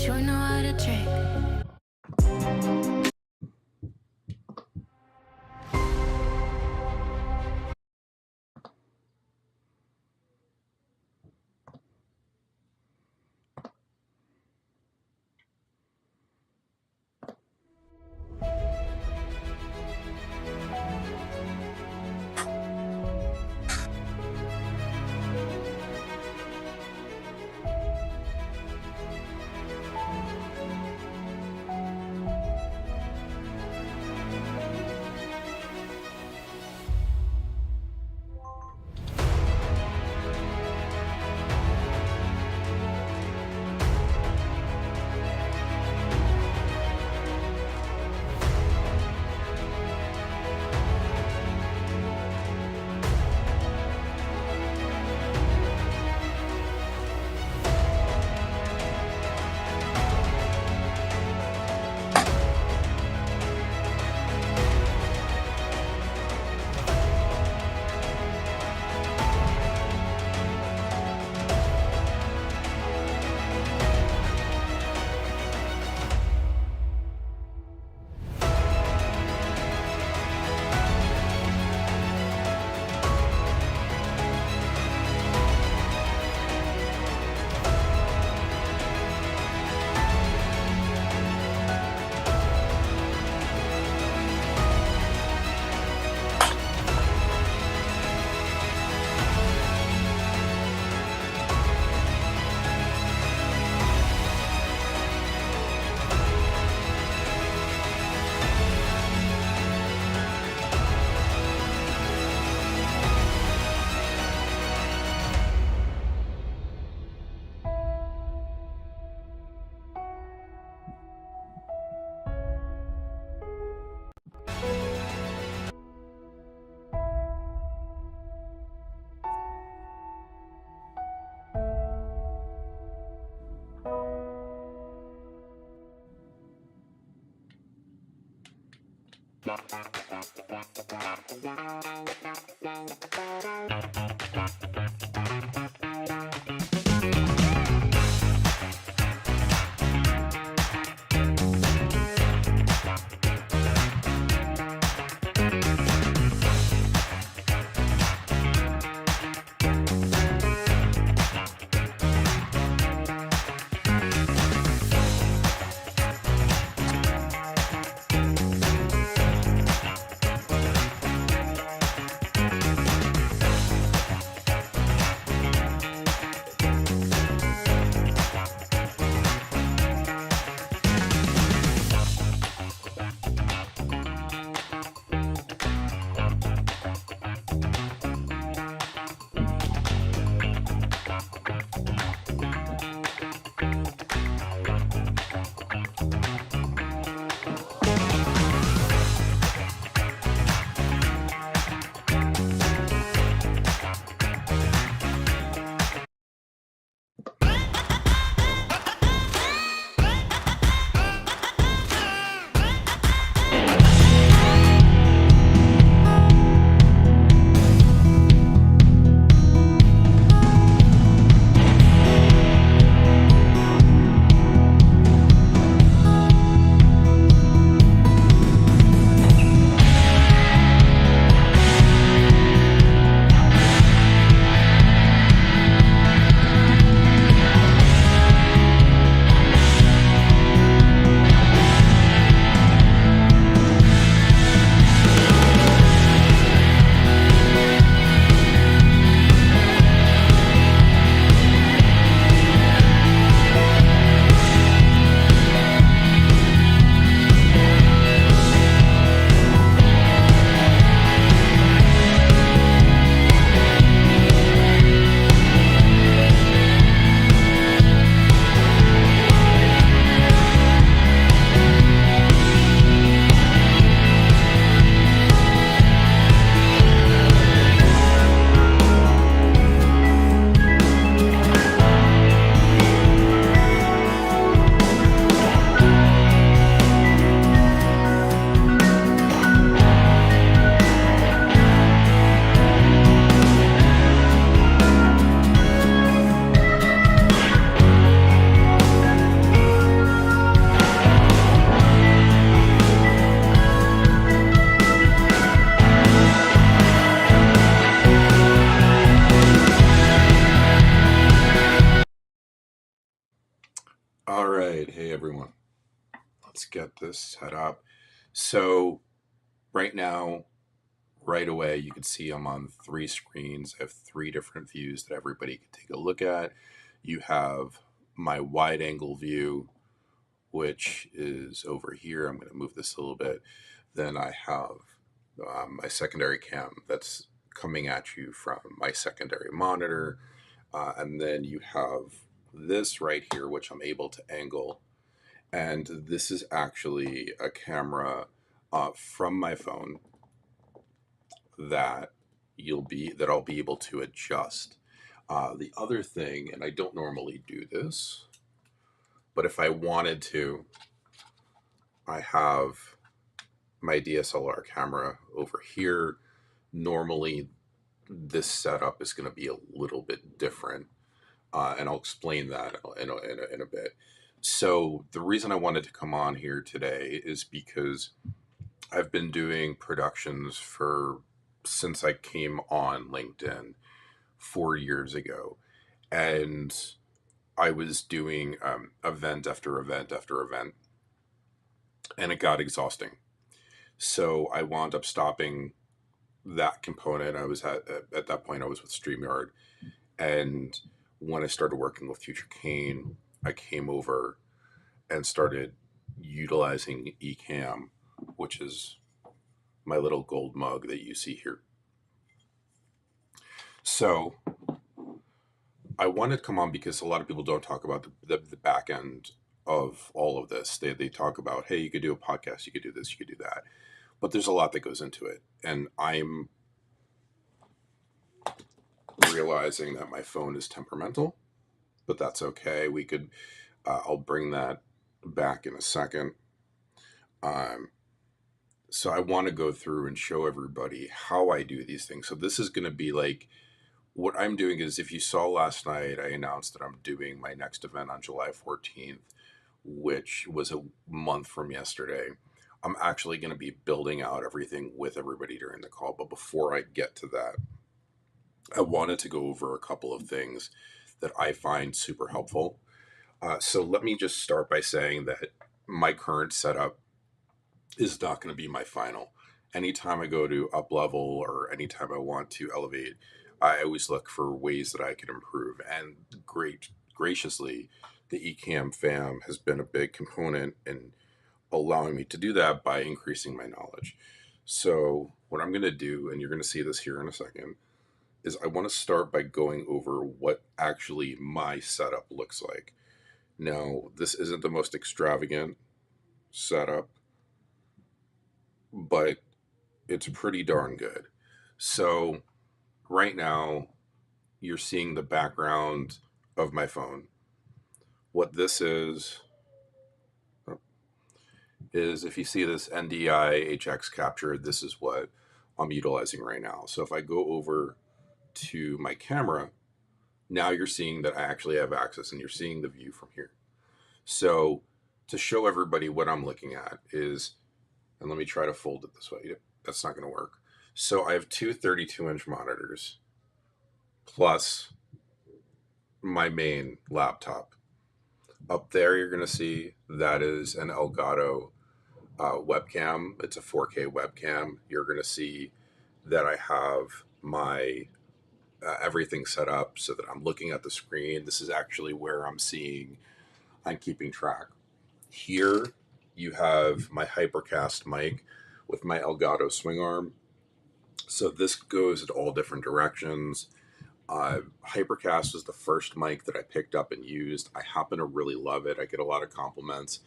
sure know how to trick. All right. Hey, everyone. Let's get this set up. So, right now, right away, you can see I'm on three screens. I have three different views that everybody can take a look at. You have my wide angle view, which is over here. I'm going to move this a little bit. Then I have my secondary cam that's coming at you from my secondary monitor. And then you have this right here, which I'm able to angle, and this is actually a camera from my phone that I'll be able to adjust. The other thing, and I don't normally do this, but if I wanted to, I have my DSLR camera over here. Normally, this setup is going to be a little bit different, and I'll explain that in a bit. So the reason I wanted to come on here today is because I've been doing productions for since I came on LinkedIn 4 years ago, and I was doing event after event after event, and it got exhausting. So I wound up stopping that component. I was at that point I was with StreamYard, and when I started working with Future Kane, I came over and started utilizing ECAMM, which is my little gold mug that you see here. So I wanted to come on because a lot of people don't talk about the back end of all of this. They talk about, hey, you could do a podcast, you could do this, you could do that. But there's a lot that goes into it. And I'm realizing that my phone is temperamental, but that's okay. I'll bring that back in a second. Um, so I want to go through and show everybody how I do these things. So this is going to be like, what I'm doing is, if you saw last night, I announced that I'm doing my next event on July 14th, which was a month from yesterday. I'm actually going to be building out everything with everybody during the call. But before I get to that, I wanted to go over a couple of things that I find super helpful. So let me just start by saying that my current setup is not going to be my final. Anytime I go to up level or anytime I want to elevate, I always look for ways that I can improve. And graciously, the ECAMM fam has been a big component in allowing me to do that by increasing my knowledge. So what I'm going to do, and you're going to see this here in a second, is I want to start by going over what actually my setup looks like. Now, this isn't the most extravagant setup, but it's pretty darn good. So right now, you're seeing the background of my phone. What this is if you see this NDI HX capture, this is what I'm utilizing right now. So if I go over to my camera, now you're seeing that I actually have access and you're seeing the view from here. So to show everybody what I'm looking at is, and let me try to fold it this way. That's not going to work. So I have two 32-inch monitors plus my main laptop. Up there, you're going to see that is an Elgato webcam. It's a 4K webcam. You're going to see that I have my everything set up so that I'm looking at the screen. This is actually where I'm keeping track. Here, you have my Hypercast mic with my Elgato swing arm. So this goes in all different directions. Hypercast was the first mic that I picked up and used. I happen to really love it. I get a lot of compliments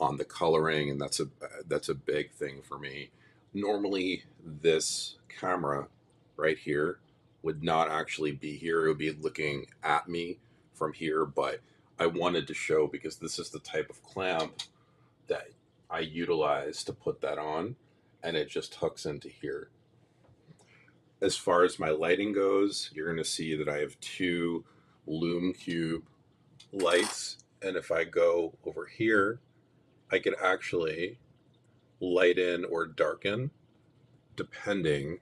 on the coloring, and that's a big thing for me. Normally, this camera right here would not actually be here. It would be looking at me from here, but I wanted to show because this is the type of clamp that I utilize to put that on, and it just hooks into here. As far as my lighting goes, you're going to see that I have two Lume Cube lights, and if I go over here, I can actually light in or darken depending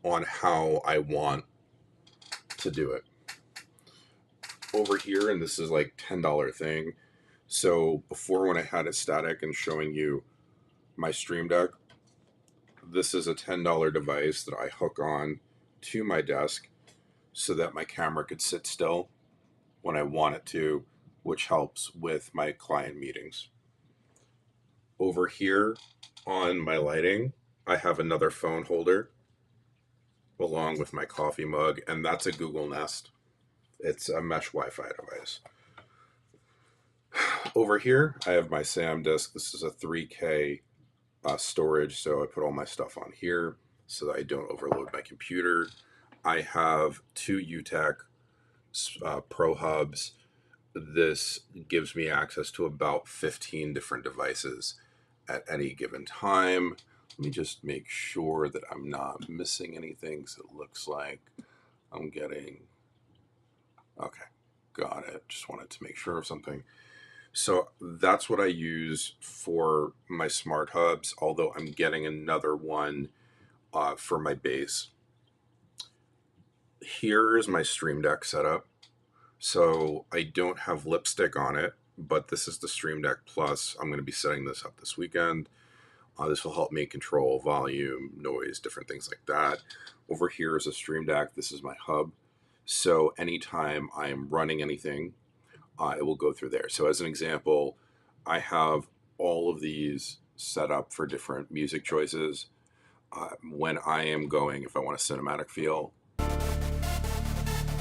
on how I want to do it. Over here, and this is like $10 thing, So before, when I had it static and showing you my Stream Deck, this is a $10 device that I hook on to my desk so that my camera could sit still when I want it to, which helps with my client meetings. Over here on my lighting, I have another phone holder along with my coffee mug, and that's a Google Nest. It's a mesh Wi-Fi device. Over here, I have my SamDisk. This is a 3K storage, so I put all my stuff on here so that I don't overload my computer. I have two UTech Pro hubs. This gives me access to about 15 different devices at any given time. Let me just make sure that I'm not missing anything. So it looks like I'm getting, okay, got it. Just wanted to make sure of something. So that's what I use for my smart hubs, although I'm getting another one for my base. Here is my Stream Deck setup. So I don't have lipstick on it, but this is the Stream Deck Plus. I'm going to be setting this up this weekend. This will help me control volume, noise, different things like that. Over here is a Stream Deck. This is my hub. So anytime I'm running anything, it will go through there. So as an example, I have all of these set up for different music choices. When I am going, if I want a cinematic feel,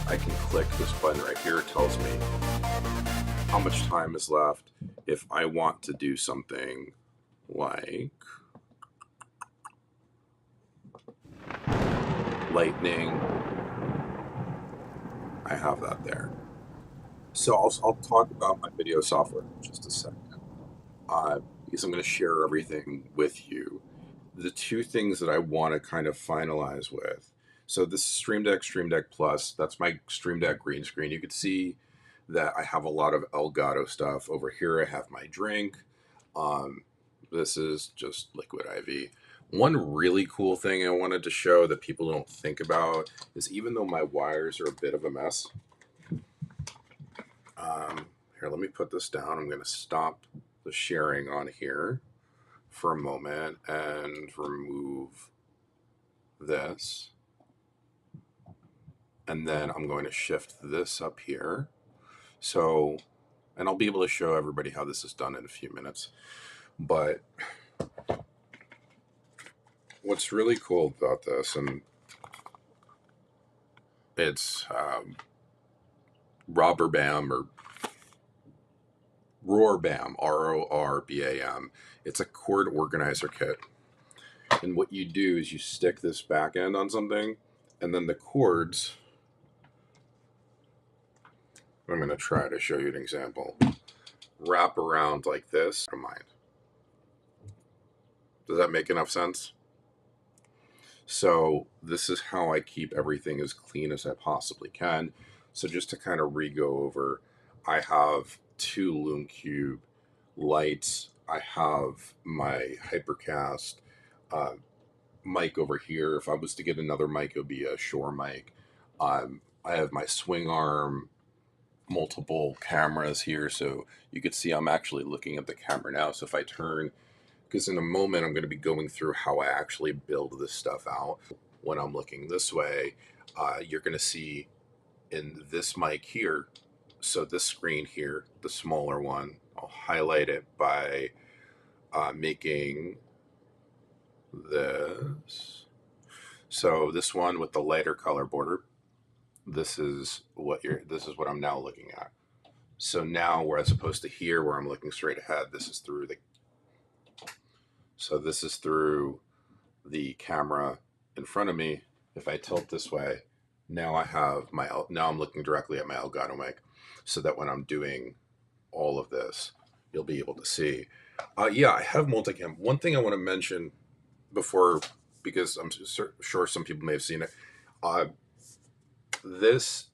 I can click this button right here. It tells me how much time is left. If I want to do something like lightning, I have that there. So I'll talk about my video software in just a second, because I'm going to share everything with you. The two things that I want to kind of finalize with. So this is Stream Deck Plus. That's my Stream Deck green screen. You could see that I have a lot of Elgato stuff. Over here I have my drink. This is just liquid IV. One really cool thing I wanted to show that people don't think about is, even though my wires are a bit of a mess, here, let me put this down. I'm going to stop the sharing on here for a moment and remove this. And then I'm going to shift this up here. So, and I'll be able to show everybody how this is done in a few minutes. But what's really cool about this, and it's Rorbam, or Rorbam, RORBAM. It's a cord organizer kit. And what you do is you stick this back end on something, and then the cords, I'm going to try to show you an example, wrap around like this. Does that make enough sense? So this is how I keep everything as clean as I possibly can. So just to kind of re-go over, I have two Lume Cube lights. I have my Hypercast mic over here. If I was to get another mic, it would be a Shure mic. I have my swing arm, multiple cameras here, so you could see I'm actually looking at the camera now. So if I turn, because in a moment I'm going to be going through how I actually build this stuff out. When I'm looking this way, you're going to see in this mic here, so this screen here, the smaller one, I'll highlight it by making this. So this one with the lighter color border, this is what I'm now looking at. So now, where as opposed to here where I'm looking straight ahead, this is through the camera in front of me. If I tilt this way, now I'm looking directly at my Elgato mic, so that when I'm doing all of this, you'll be able to see. Yeah, I have multicam. One thing I want to mention before, because I'm sure some people may have seen it, this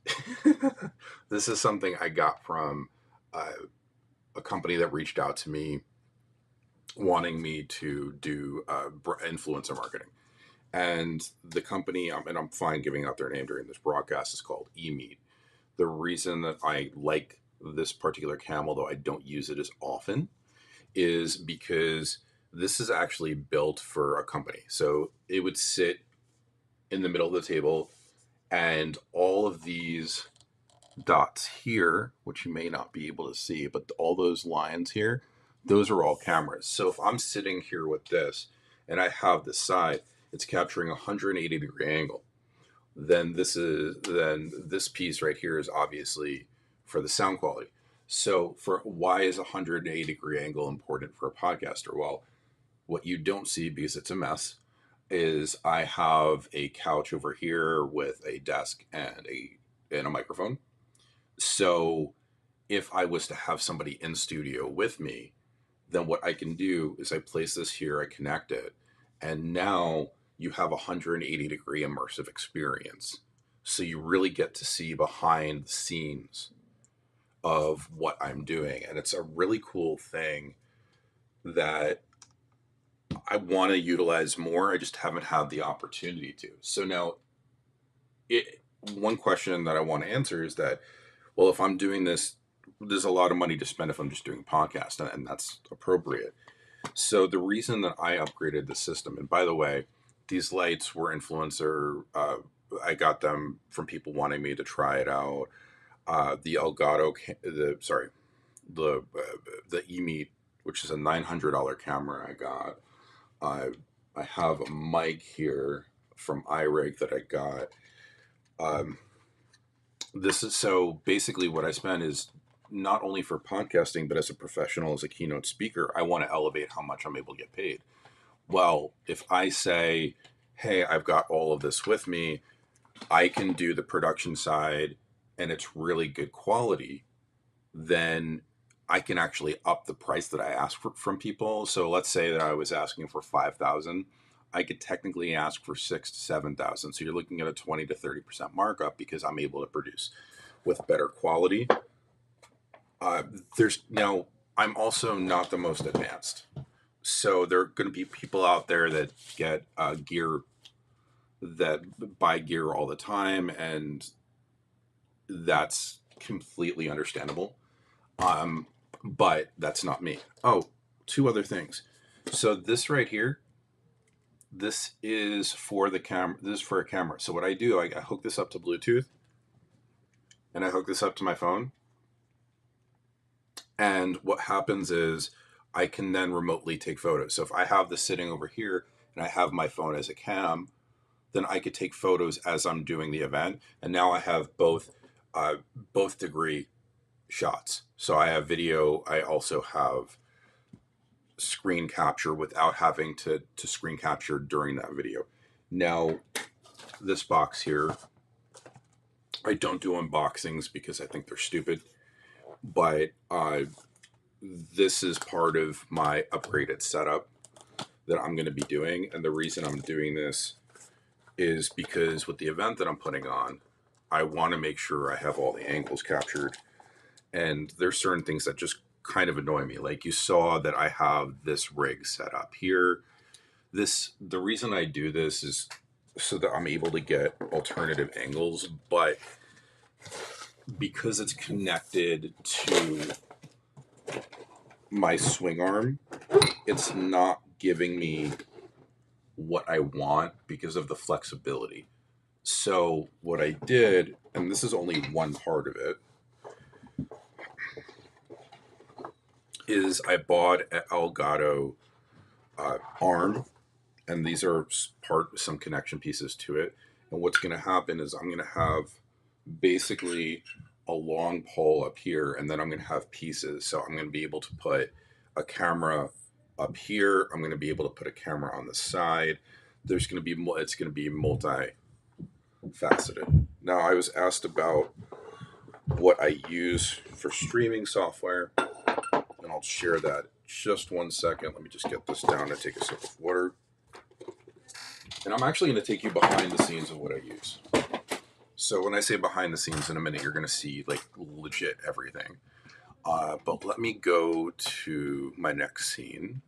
this is something I got from a company that reached out to me wanting me to do influencer marketing. And the company, and I'm fine giving out their name during this broadcast, is called eMeet. The reason that I like this particular cam, although I don't use it as often, is because this is actually built for a company. So it would sit in the middle of the table, and all of these dots here, which you may not be able to see, but all those lines here, those are all cameras. So if I'm sitting here with this and I have this side, it's capturing a 180-degree angle. Then this piece right here is obviously for the sound quality. So for why is a 180-degree angle important for a podcaster? Well, what you don't see, because it's a mess, is I have a couch over here with a desk and a microphone. So if I was to have somebody in studio with me, then what I can do is I place this here, I connect it, and now you have a 180-degree immersive experience. So you really get to see behind the scenes of what I'm doing. And it's a really cool thing that I want to utilize more. I just haven't had the opportunity to. So now, one question that I want to answer is that, well, if I'm doing this, there's a lot of money to spend if I'm just doing a podcast, and that's appropriate. So the reason that I upgraded the system, and by the way, these lights were influencer. I got them from people wanting me to try it out. The Elgato, the eMeet, which is a $900 camera I got. I have a mic here from iRig that I got. This is so basically what I spend is not only for podcasting, but as a professional, as a keynote speaker, I want to elevate how much I'm able to get paid. Well, if I say, hey, I've got all of this with me, I can do the production side and it's really good quality, then I can actually up the price that I ask for from people. So let's say that I was asking for 5,000, I could technically ask for 6,000 to 7,000. So you're looking at a 20 to 30% markup because I'm able to produce with better quality. There's now, I'm also not the most advanced. So there are going to be people out there that get gear, that buy gear all the time, and that's completely understandable. But that's not me. Oh, two other things. So this right here, this is for the camera. This is for a camera. So what I do, I hook this up to Bluetooth, and I hook this up to my phone. And what happens is I can then remotely take photos. So if I have this sitting over here and I have my phone as a cam, then I could take photos as I'm doing the event. And now I have both degree shots. So I have video. I also have screen capture without having to screen capture during that video. Now, this box here, I don't do unboxings because I think they're stupid, but this is part of my upgraded setup that I'm going to be doing. And the reason I'm doing this is because with the event that I'm putting on, I want to make sure I have all the angles captured. And there's certain things that just kind of annoy me. Like you saw that I have this rig set up here. The reason I do this is so that I'm able to get alternative angles, but because it's connected to my swing arm, it's not giving me what I want because of the flexibility. So what I did, and this is only one part of it, is I bought an Elgato arm, and these are some connection pieces to it. And what's going to happen is I'm going to have basically a long pole up here, and then I'm going to have pieces. So I'm going to be able to put a camera up here. I'm going to be able to put a camera on the side. It's going to be multi-faceted. Now, I was asked about what I use for streaming software, and I'll share that. Just one second. Let me just get this down and take a sip of water. And I'm actually going to take you behind the scenes of what I use. So when I say behind the scenes, in a minute, you're going to see like legit everything. But let me go to my next scene.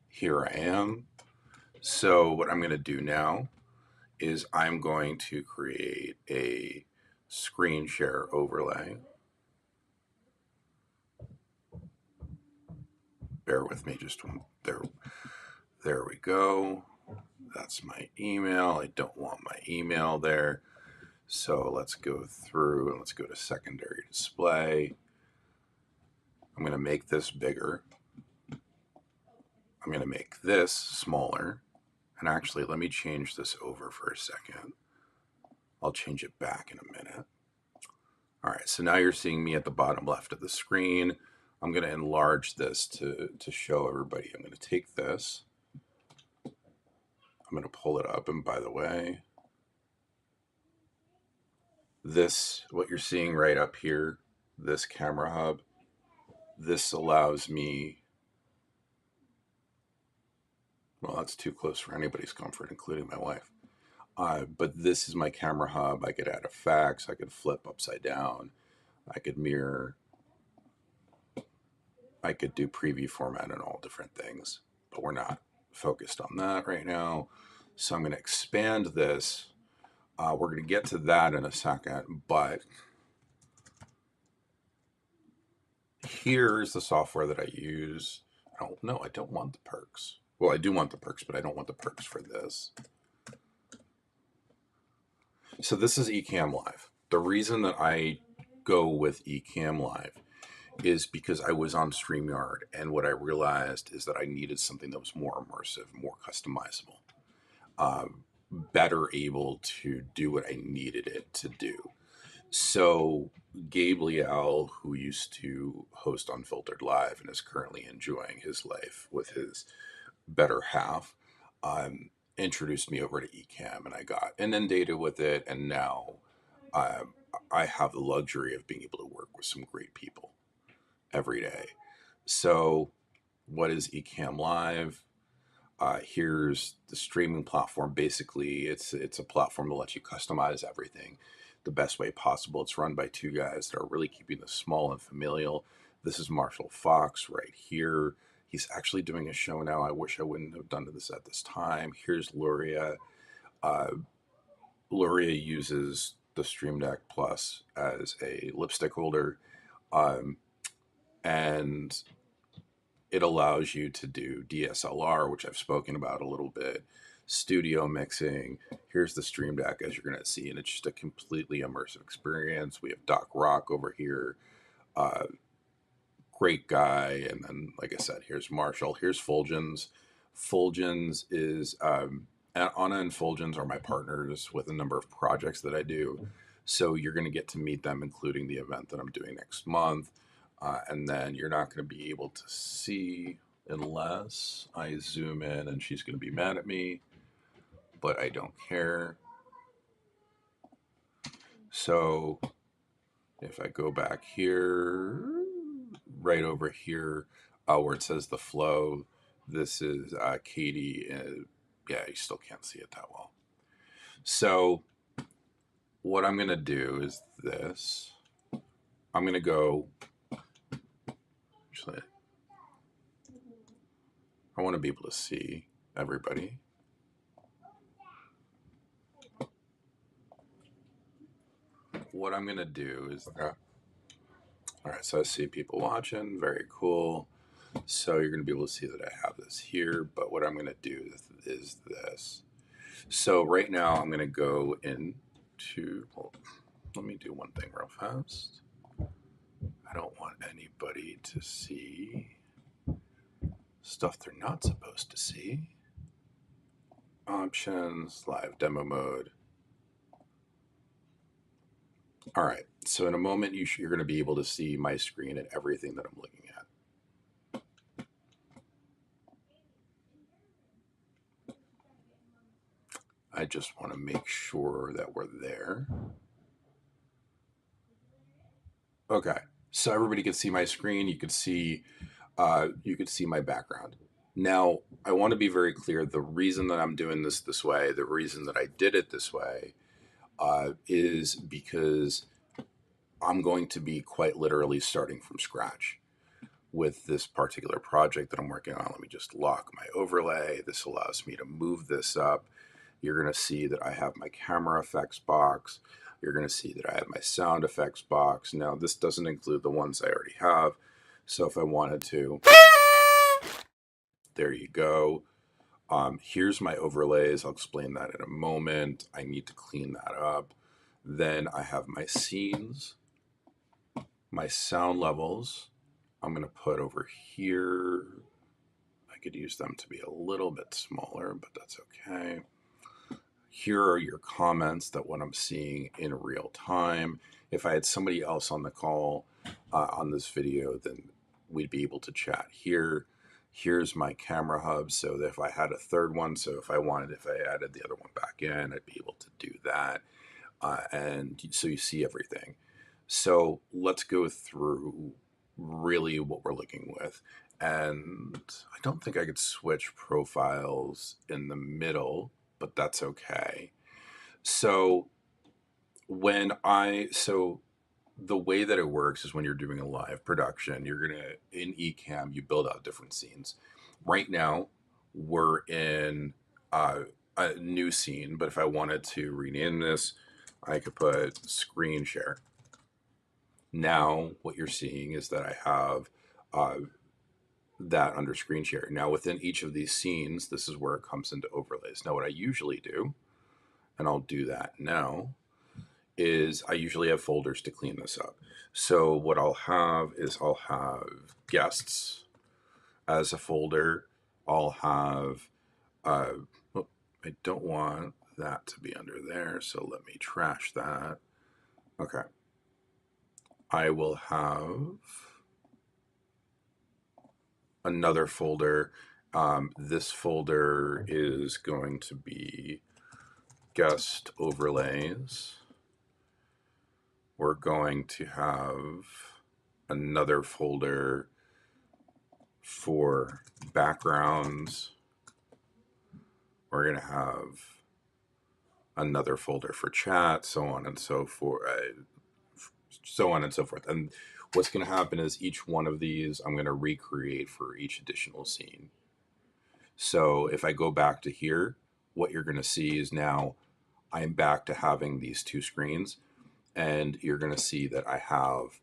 Here I am. So what I'm going to do now is I'm going to create a screen share overlay. Bear with me just one. There we go. That's my email. I don't want my email there. So let's go through and let's go to secondary display. I'm going to make this bigger. I'm going to make this smaller. And actually, let me change this over for a second. I'll change it back in a minute. All right, so now you're seeing me at the bottom left of the screen. I'm going to enlarge this to show everybody. I'm going to take this. I'm going to pull it up. And by the way, this, what you're seeing right up here, this camera hub, this allows me, well, that's too close for anybody's comfort, including my wife. But this is my camera hub. I could add effects. I could flip upside down. I could mirror. I could do preview format and all different things, but we're not focused on that right now. So I'm going to expand this. We're going to get to that in a second, but here's the software that I use. Oh, no, I don't want the perks. Well, I do want the perks, but I don't want the perks for this. So this is ECAMM Live. The reason that I go with ECAMM Live is because I was on StreamYard, and what I realized is that I needed something that was more immersive, more customizable, better able to do what I needed it to do. So Gabe Liao, who used to host Unfiltered Live and is currently enjoying his life with his better half, introduced me over to ECAMM, and I got inundated with it, and now I have the luxury of being able to work with some great people every day. So what is ECAMM Live? Here's the streaming platform. Basically, it's a platform that lets you customize everything the best way possible. It's run by two guys that are really keeping this small and familial. This is Marshall Fox right here. He's actually doing a show now. I wish I wouldn't have done this at this time. Here's Luria. Luria uses the Streamdeck Plus as a lipstick holder. And it allows you to do DSLR, which I've spoken about a little bit, studio mixing. Here's the Stream Deck, as you're going to see, and it's just a completely immersive experience. We have Doc Rock over here, great guy. And then, like I said, here's Marshall. Here's Fulgens. Fulgens is, Anna and Fulgens are my partners with a number of projects that I do. So you're going to get to meet them, including the event that I'm doing next month. And then you're not going to be able to see unless I zoom in, and she's going to be mad at me, but I don't care. So if I go back here, right over here, where it says the flow, this is Katie. Yeah, you still can't see it that well. So what I'm going to do is this. I'm going to go, actually, I want to be able to see everybody. What I'm going to do is, all right, so I see people watching. Very cool. So you're going to be able to see that I have this here. But what I'm going to do is this. So right now I'm going to go into, well, let me do one thing real fast. I don't want anybody to see stuff they're not supposed to see. Options, live demo mode. All right, so in a moment you're going to be able to see my screen and everything that I'm looking at. I just want to make sure that we're there. Okay, so everybody could see my screen. You could see my background. Now, I want to be very clear. The reason that I'm doing this way, the reason that I did it this way, is because I'm going to be quite literally starting from scratch. with this particular project that I'm working on. Let me just lock my overlay. This allows me to move this up. You're going to see that I have my camera effects box. You're going to see that I have my sound effects box. Now, this doesn't include the ones I already have. So if I wanted to, there you go. Here's my overlays. I'll explain that in a moment. I need to clean that up. Then I have my scenes, my sound levels. I'm going to put over here. I could use them to be a little bit smaller, but that's okay. Here are your comments, that what I'm seeing in real time. If I had somebody else on the call on this video, then we'd be able to chat here. Here's my camera hub. So that if I had a third one, so if I added the other one back in, I'd be able to do that. And so you see everything. So let's go through really what we're looking with. And I don't think I could switch profiles in the middle, but that's okay. So the way that it works is when you're doing a live production, in ECAMM, you build out different scenes. Right now, we're in a new scene, but if I wanted to rename this, I could put screen share. Now, what you're seeing is that I have that under screen share. Now, within each of these scenes, this is where it comes into overlays. Now, what I usually do, and I'll do that now, is I usually have folders to clean this up. So what I'll have is I'll have guests as a folder. I'll have, I don't want that to be under there, so let me trash that. Okay. I will have another folder. This folder is going to be guest overlays. We're going to have another folder for backgrounds. We're going to have another folder for chat, so on and so forth. And what's going to happen is each one of these I'm going to recreate for each additional scene. So if I go back to here, what you're going to see is now I'm back to having these two screens, and you're going to see that I have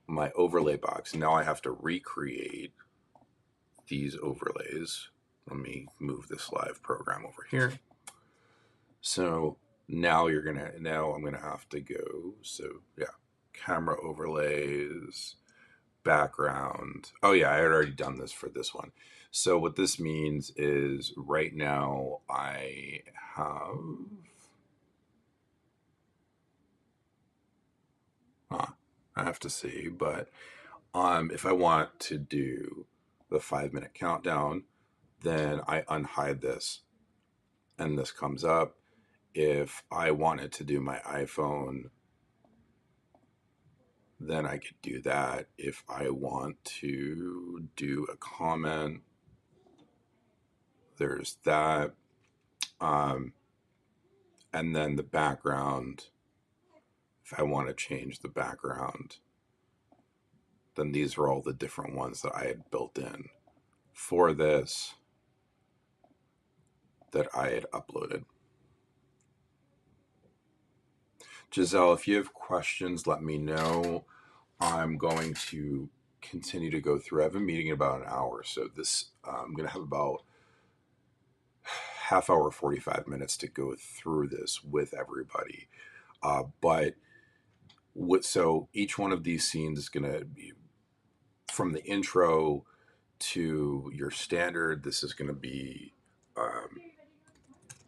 my overlay box. Now I have to recreate these overlays. Let me move this live program over here. So now I'm going to have to go. So yeah, camera overlays, background. Oh yeah, I had already done this for this one. So what this means is right now I have to see, but if I want to do the 5-minute countdown, then I unhide this and this comes up. If I wanted to do my iPhone, then I could do that. If I want to do a comment, there's that. And then the background, if I want to change the background, then these are all the different ones that I had built in for this that I had uploaded. Giselle, if you have questions, let me know. I'm going to continue to go through. I have a meeting in about an hour, so I'm going to have about half hour, 45 minutes to go through this with everybody. So each one of these scenes is going to be from the intro to your standard. This is going to be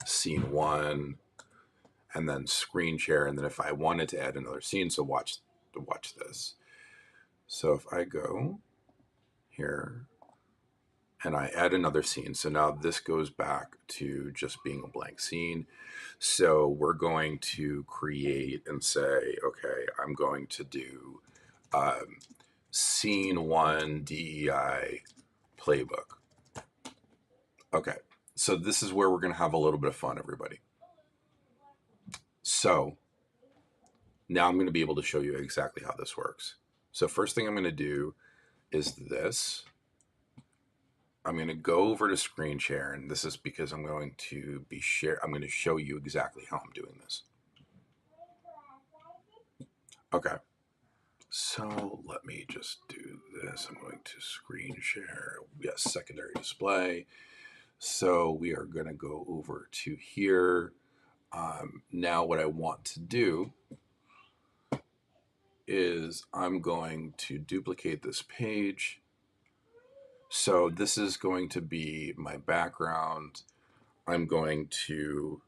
scene 1, and then screen share. And then if I wanted to add another scene, so watch this. So if I go here and I add another scene, so now this goes back to just being a blank scene. So we're going to create and say, okay, I'm going to do scene 1 DEI playbook. Okay, so this is where we're going to have a little bit of fun, everybody. So now I'm going to be able to show you exactly how this works. So first thing I'm going to do is this. I'm going to go over to screen share, and this is because I'm going to show you exactly how I'm doing this. Okay. So let me just do this. I'm going to screen share. Yes, secondary display. So we are going to go over to here. Now what I want to do is I'm going to duplicate this page. So this is going to be my background. I'm going to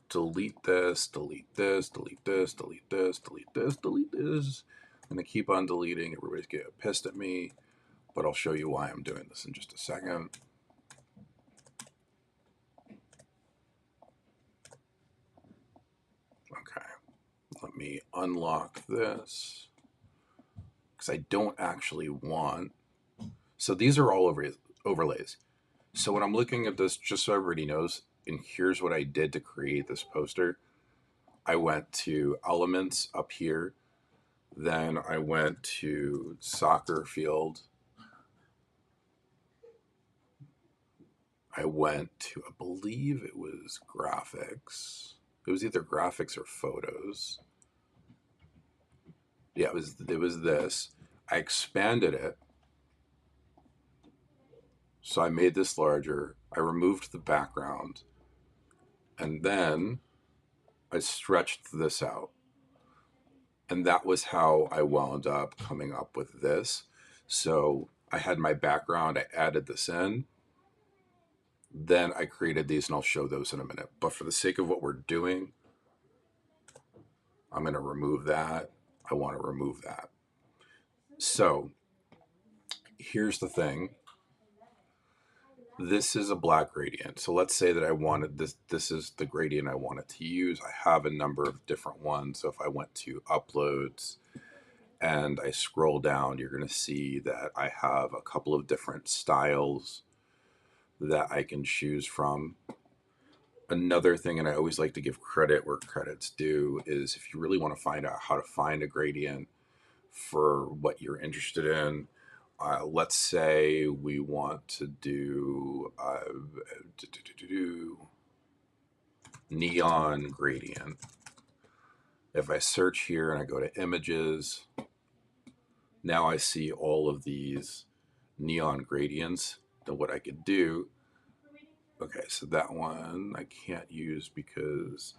delete this, delete this, delete this, delete this, delete this, delete this. I'm going to keep on deleting. Everybody's getting pissed at me, but I'll show you why I'm doing this in just a second. Okay, let me unlock this because I don't actually want. So these are all overlays. So when I'm looking at this, just so everybody knows, and here's what I did to create this poster. I went to elements up here. Then I went to soccer field. I went to, I believe it was graphics. It was either graphics or photos. Yeah, it was this. I expanded it. So I made this larger. I removed the background. And then I stretched this out. And that was how I wound up coming up with this. So I had my background, I added this in. Then I created these, and I'll show those in a minute. But for the sake of what we're doing, I'm going to remove that. I want to remove that. So here's the thing. This is a black gradient. So let's say that I wanted this. This is the gradient I wanted to use. I have a number of different ones. So if I went to uploads and I scroll down, you're going to see that I have a couple of different styles that I can choose from. Another thing, and I always like to give credit where credit's due, is if you really want to find out how to find a gradient for what you're interested in, let's say we want to do neon gradient. If I search here and I go to images, now I see all of these neon gradients. Then what I could do, okay, so that one I can't use because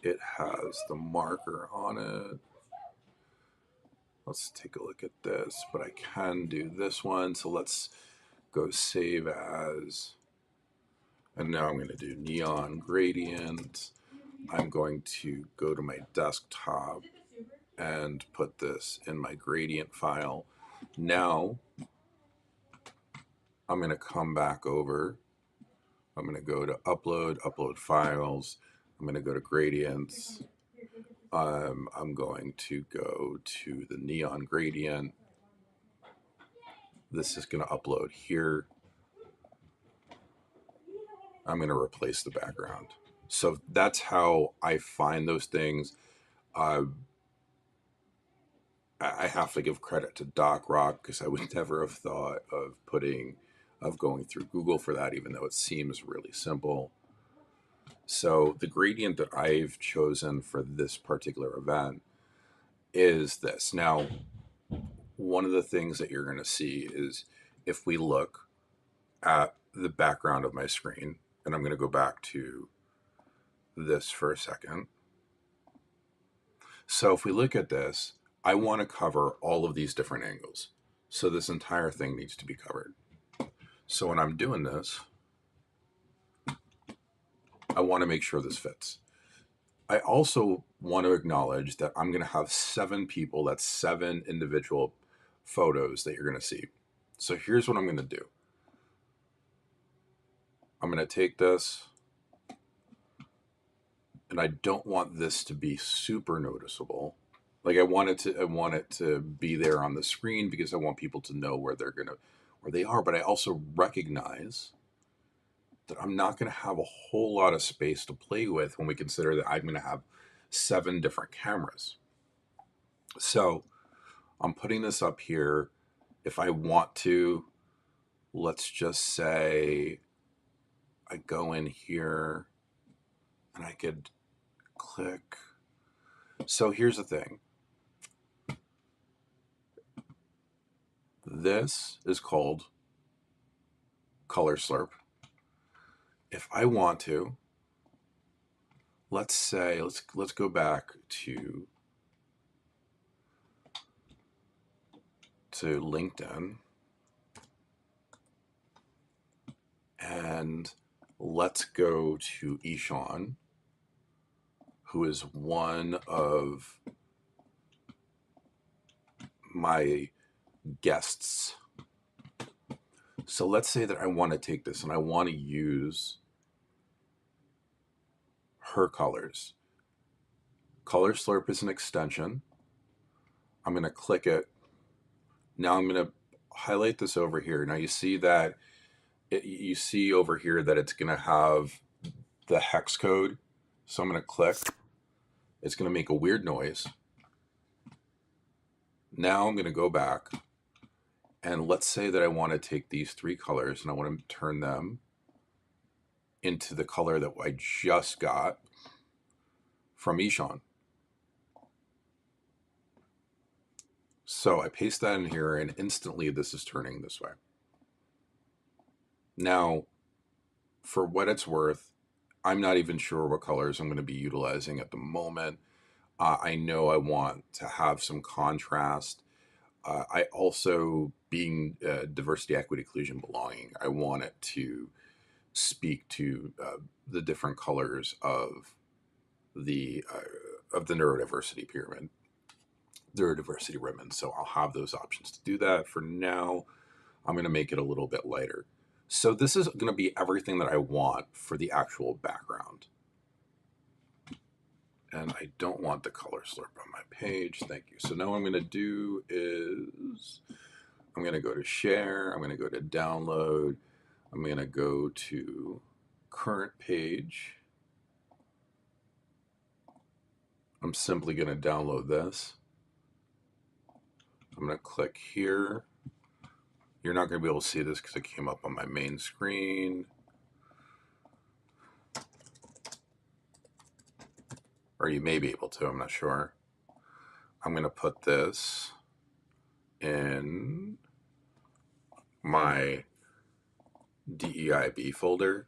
it has the marker on it. Let's take a look at this, but I can do this one. So let's go save as, and now I'm going to do neon gradient. I'm going to go to my desktop and put this in my gradient file. Now I'm going to come back over. I'm going to go to upload files. I'm going to go to gradients. I'm going to go to the neon gradient. This is going to upload here. I'm going to replace the background. So that's how I find those things. I have to give credit to DocRock because I would never have thought of going through Google for that, even though it seems really simple. So the gradient that I've chosen for this particular event is this. Now, one of the things that you're going to see is if we look at the background of my screen, and I'm going to go back to this for a second. So if we look at this, I want to cover all of these different angles. So this entire thing needs to be covered. So when I'm doing this, I want to make sure this fits. I also want to acknowledge that I'm going to have 7 people. That's 7 individual photos that you're going to see. So here's what I'm going to do. I'm going to take this, and I don't want this to be super noticeable. Like I want it to be there on the screen because I want people to know where they are. But I also recognize that I'm not going to have a whole lot of space to play with when we consider that I'm going to have 7 different cameras. So I'm putting this up here, If I want to, let's just say I go in here and I could click. So here's the thing. This is called color slurp. If I want to, let's say, let's go back to LinkedIn, and let's go to Ishan, who is one of my guests. So let's say that I want to take this and I want to use her colors. Color Slurp is an extension. I'm going to click it. Now I'm going to highlight this over here. Now you see that you see over here that it's going to have the hex code. So I'm going to click. It's going to make a weird noise. Now I'm going to go back, and let's say that I want to take these three colors and I want to turn them into the color that I just got from Ishan. So I paste that in here and instantly this is turning this way. Now, for what it's worth, I'm not even sure what colors I'm going to be utilizing at the moment. I know I want to have some contrast. I also, being diversity, equity, inclusion, belonging, I want it to speak to the different colors of the neurodiversity pyramid, neurodiversity ribbon. So I'll have those options to do that. For now, I'm going to make it a little bit lighter. So this is going to be everything that I want for the actual background. And I don't want the color slurp on my page. Thank you. So now what I'm going to do is I'm going to go to share. I'm going to go to download. I'm going to go to current page. I'm simply going to download this. I'm going to click here. You're not going to be able to see this because it came up on my main screen. Or you may be able to, I'm not sure. I'm going to put this in my DEIB folder.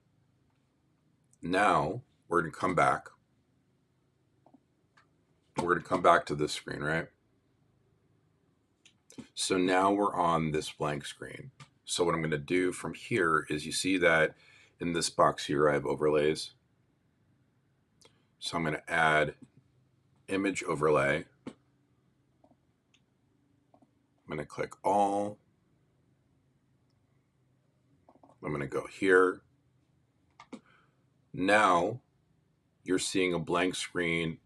Now we're going to come back. We're going to come back to this screen, right? So now we're on this blank screen. So what I'm going to do from here is you see that in this box here, I have overlays. So I'm going to add image overlay. I'm going to click all. I'm going to go here. Now you're seeing a blank screen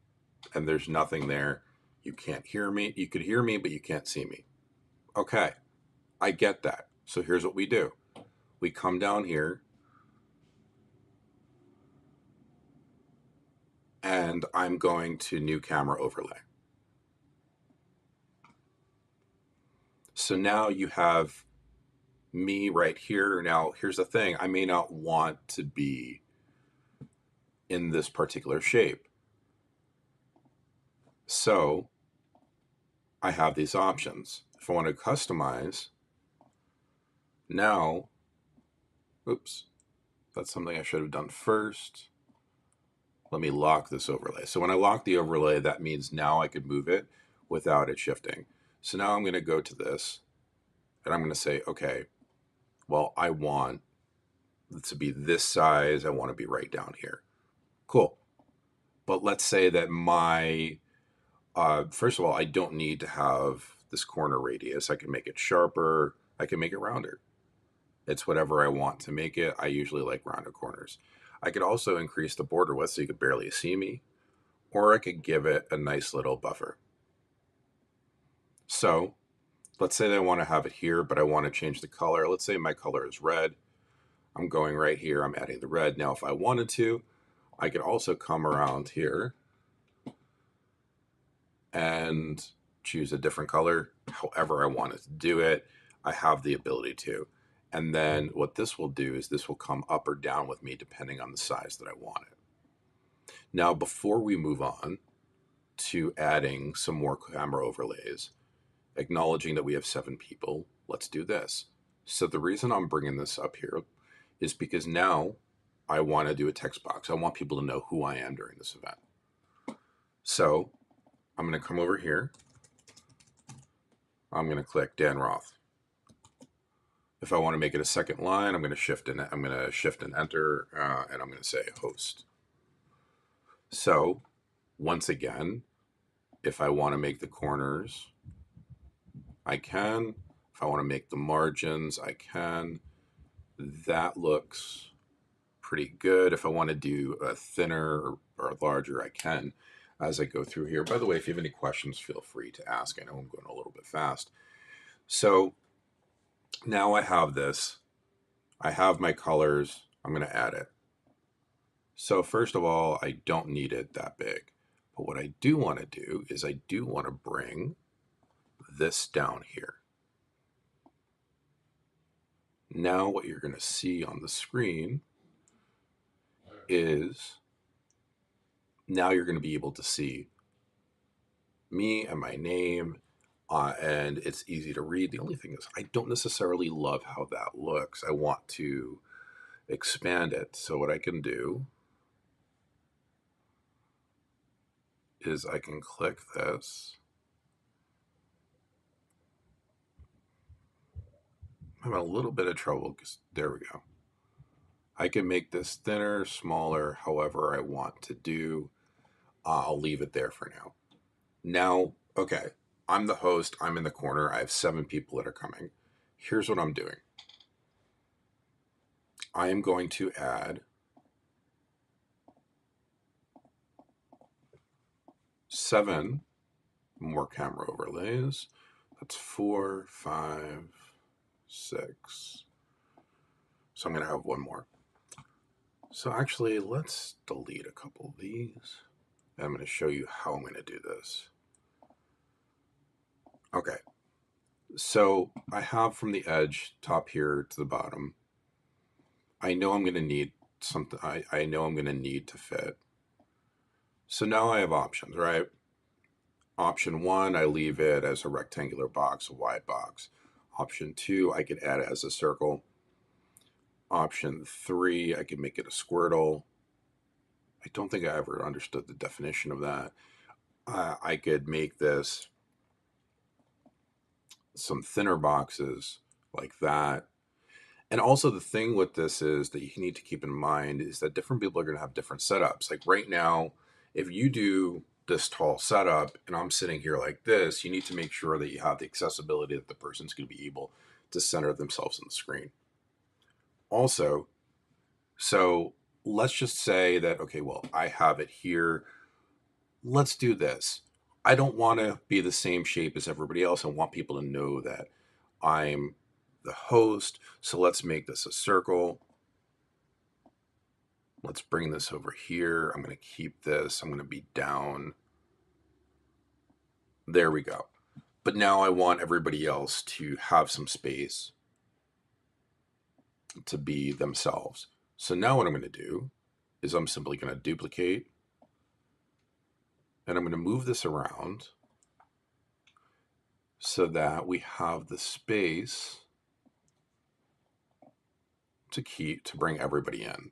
and there's nothing there. You can't hear me. You could hear me, but you can't see me. Okay, I get that. So here's what we do. We come down here and I'm going to new camera overlay. So now you have me right here. Now, here's the thing. I may not want to be in this particular shape. So I have these options. If I want to customize, now, oops, that's something I should have done first. Let me lock this overlay. So when I lock the overlay, that means now I could move it without it shifting. So now I'm going to go to this and I'm going to say, okay, well, I want it to be this size. I want to be right down here. Cool. But let's say that my, first of all, I don't need to have this corner radius. I can make it sharper. I can make it rounder. It's whatever I want to make it. I usually like rounded corners. I could also increase the border width so you could barely see me, or I could give it a nice little buffer. So let's say that I want to have it here, but I want to change the color. Let's say my color is red. I'm going right here. I'm adding the red. Now, if I wanted to, I could also come around here and choose a different color, however I wanted to do it. I have the ability to. And then what this will do is this will come up or down with me depending on the size that I want it. Now, before we move on to adding some more camera overlays, acknowledging that we have 7 people, let's do this. So the reason I'm bringing this up here is because now I want to do a text box. I want people to know who I am during this event. So I'm going to come over here. I'm going to click Dan Roth. If I want to make it a second line, I'm going to shift and enter, and I'm going to say host. So once again, if I want to make the corners, I can. If I want to make the margins, I can. That looks pretty good. If I want to do a thinner or larger, I can as I go through here. By the way, if you have any questions, feel free to ask. I know I'm going a little bit fast. So now I have this. I have my colors. I'm going to add it. So first of all, I don't need it that big. But what I do want to do is I do want to bring this down here. Now what you're going to see on the screen is now you're going to be able to see me and my name, and it's easy to read. The only thing is I don't necessarily love how that looks. I want to expand it. So what I can do is I can click this. I'm having a little bit of trouble because there we go. I can make this thinner, smaller, however I want to do. I'll leave it there for now. Now, okay, I'm the host. I'm in the corner. I have 7 people that are coming. Here's what I'm doing. I am going to add 7 more camera overlays. That's 4, 5, 6. So I'm going to have 1 more. So actually, let's delete a couple of these. And I'm going to show you how I'm going to do this. Okay. So I have from the edge, top here to the bottom. I know I'm going to need something. I know I'm going to need to fit. So now I have options, right? Option 1, I leave it as a rectangular box, a wide box. Option 2, I could add it as a circle. Option 3, I could make it a squirtle. I don't think I ever understood the definition of that. I could make this some thinner boxes like that. And also the thing with this is that you need to keep in mind is that different people are going to have different setups. Like right now, if you do this tall setup and I'm sitting here like this, you need to make sure that you have the accessibility that the person's going to be able to center themselves on the screen. Also, so let's just say that, okay, well, I have it here. Let's do this. I don't want to be the same shape as everybody else. I want people to know that I'm the host. So let's make this a circle. Let's bring this over here. I'm going to keep this. I'm going to be down. There we go. But now I want everybody else to have some space to be themselves. So now what I'm going to do is I'm simply going to duplicate and I'm going to move this around so that we have the space to bring everybody in.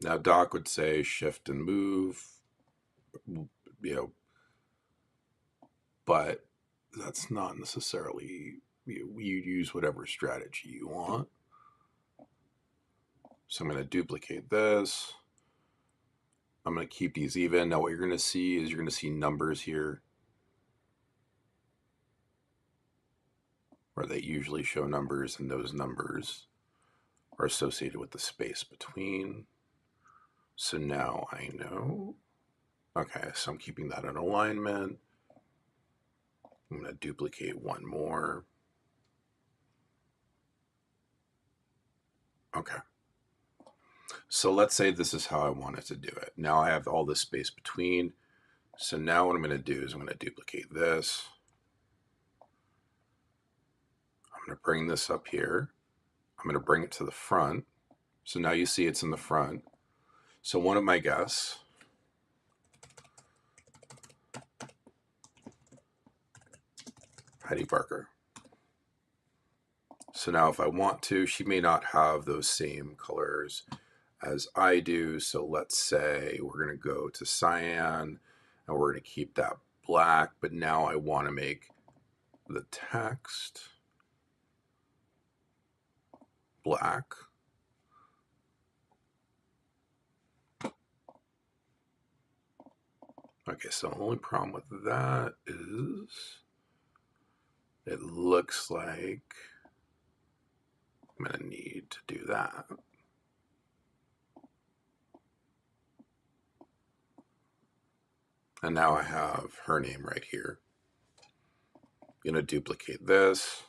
Now Doc would say shift and move, but that's not necessarily, you use whatever strategy you want. So I'm going to duplicate this. I'm going to keep these even. Now what you're going to see is you're going to see numbers here, where they usually show numbers, and those numbers are associated with the space between. So now I know. Okay, so I'm keeping that in alignment. I'm going to duplicate 1 more. Okay. So let's say this is how I wanted to do it. Now I have all this space between. So now what I'm going to do is I'm going to duplicate this. I'm going to bring this up here. I'm going to bring it to the front. So now you see it's in the front. So one of my guests, Heidi Barker. So now if I want to, she may not have those same colors as I do. So let's say we're going to go to cyan and we're going to keep that black. But now I want to make the text black. Okay, so the only problem with that is it looks like I'm going to need to do that. And now I have her name right here. I'm going to duplicate this.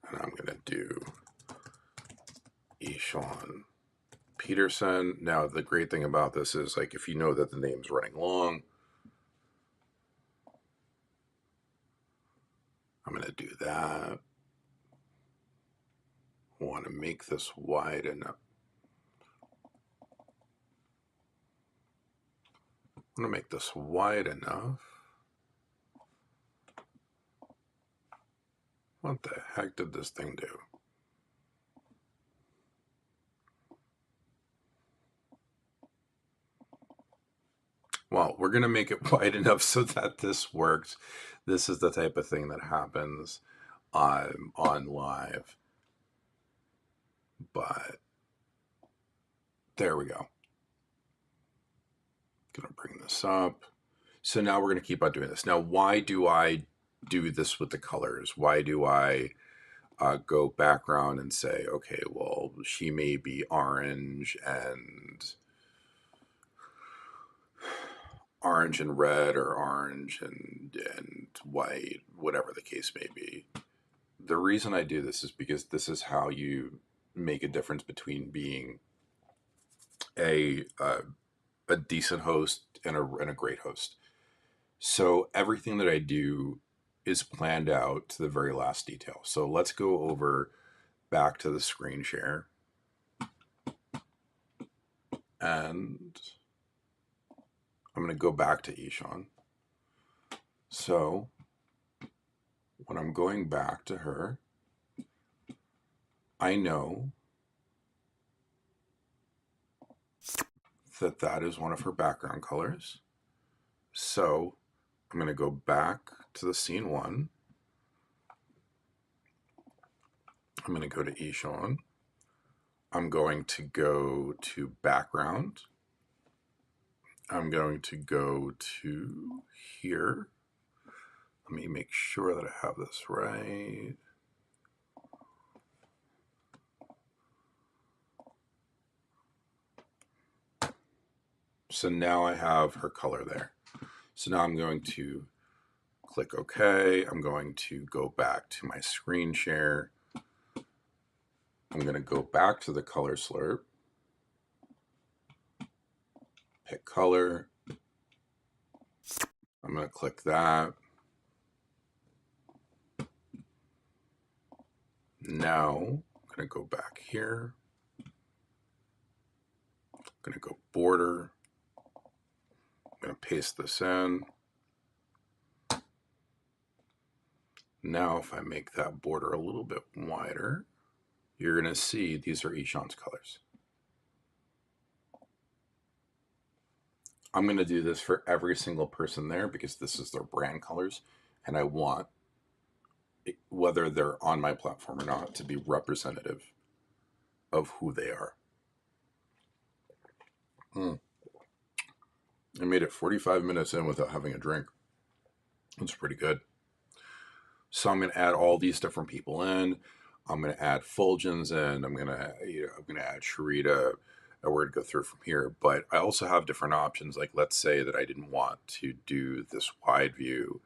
And I'm going to do Eshawn Peterson. Now, the great thing about this is, like, if you know that the name's running long, I'm going to do that. I want to make this wide enough. I'm going to make this wide enough. What the heck did this thing do? Well, we're going to make it wide enough so that this works. This is the type of thing that happens on live. But there we go. Going to bring this up. So now we're going to keep on doing this. Now, why do I do this with the colors? Why do I go background and say, okay, well, she may be orange and red, or orange and white, whatever the case may be. The reason I do this is because this is how you make a difference between being a decent host and a great host. So everything that I do is planned out to the very last detail. So let's go over back to the screen share. And I'm going to go back to Eshawn. So when I'm going back to her, I know that that is one of her background colors. So I'm going to go back to the scene one. I'm going to go to Eshawn. I'm going to go to background. I'm going to go to here. Let me make sure that I have this right. So now I have her color there. So now I'm going to click OK. I'm going to go back to my screen share. I'm going to go back to the color slurp. Pick color. I'm going to click that. Now I'm going to go back here. I'm going to go border. I'm going to paste this in. Now if I make that border a little bit wider, you're going to see these are Eshawn's colors. I'm going to do this for every single person there because this is their brand colors, and I want, whether they're on my platform or not, to be representative of who they are. I made it 45 minutes in without having a drink. That's pretty good. So I'm going to add all these different people in. I'm going to add Fulgens in. I'm going to add Sharita. And we're going to go through from here. But I also have different options. Like, let's say that I didn't want to do this wide view.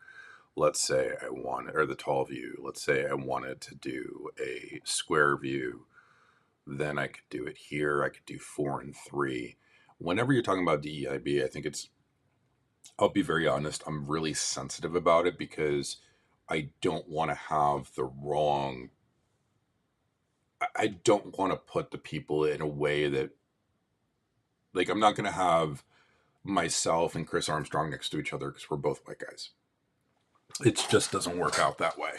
Let's say I wanted, or the tall view. Let's say I wanted to do a square view. Then I could do it here. I could do 4 and 3. whenever you're talking about DEIB, I think I'll be very honest, I'm really sensitive about it because I don't want to have the wrong, I don't want to put the people in a way that, like, I'm not going to have myself and Chris Armstrong next to each other because we're both white guys. It just doesn't work out that way.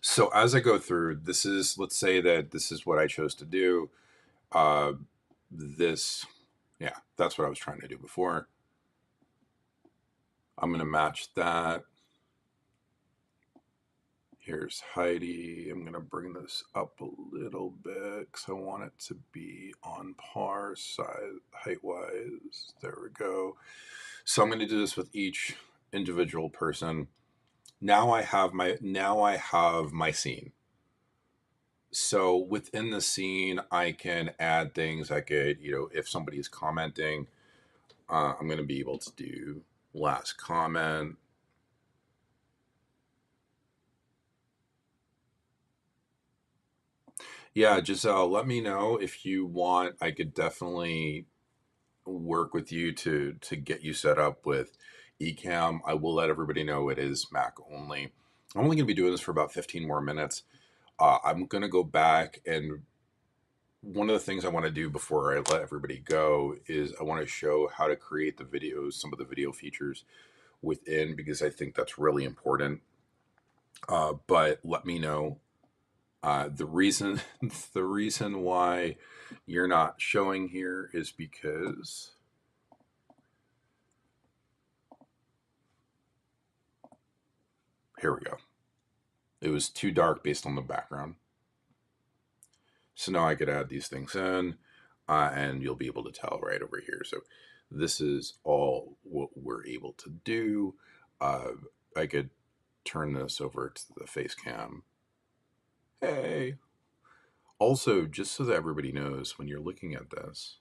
So as I go through, let's say that this is what I chose to do. Uh, yeah, that's what I was trying to do before. I'm going to match that. Here's Heidi. I'm going to bring this up a little bit because I want it to be on par size, height-wise. There we go. So I'm going to do this with each individual person. Now I have my scene. So within the scene, I can add things. I could, if somebody is commenting, I'm going to be able to do last comment. Yeah, Giselle, let me know if you want. I could definitely work with you to get you set up with ECAMM. I will let everybody know it is Mac only. I'm only going to be doing this for about 15 more minutes. I'm going to go back, and one of the things I want to do before I let everybody go is I want to show how to create the videos, some of the video features within, because I think that's really important. But let me know the reason the reason why you're not showing here is because here we go. It was too dark based on the background. So now I could add these things in, and you'll be able to tell right over here. So this is all what we're able to do. I could turn this over to the face cam. Hey. Also, just so that everybody knows, when you're looking at this,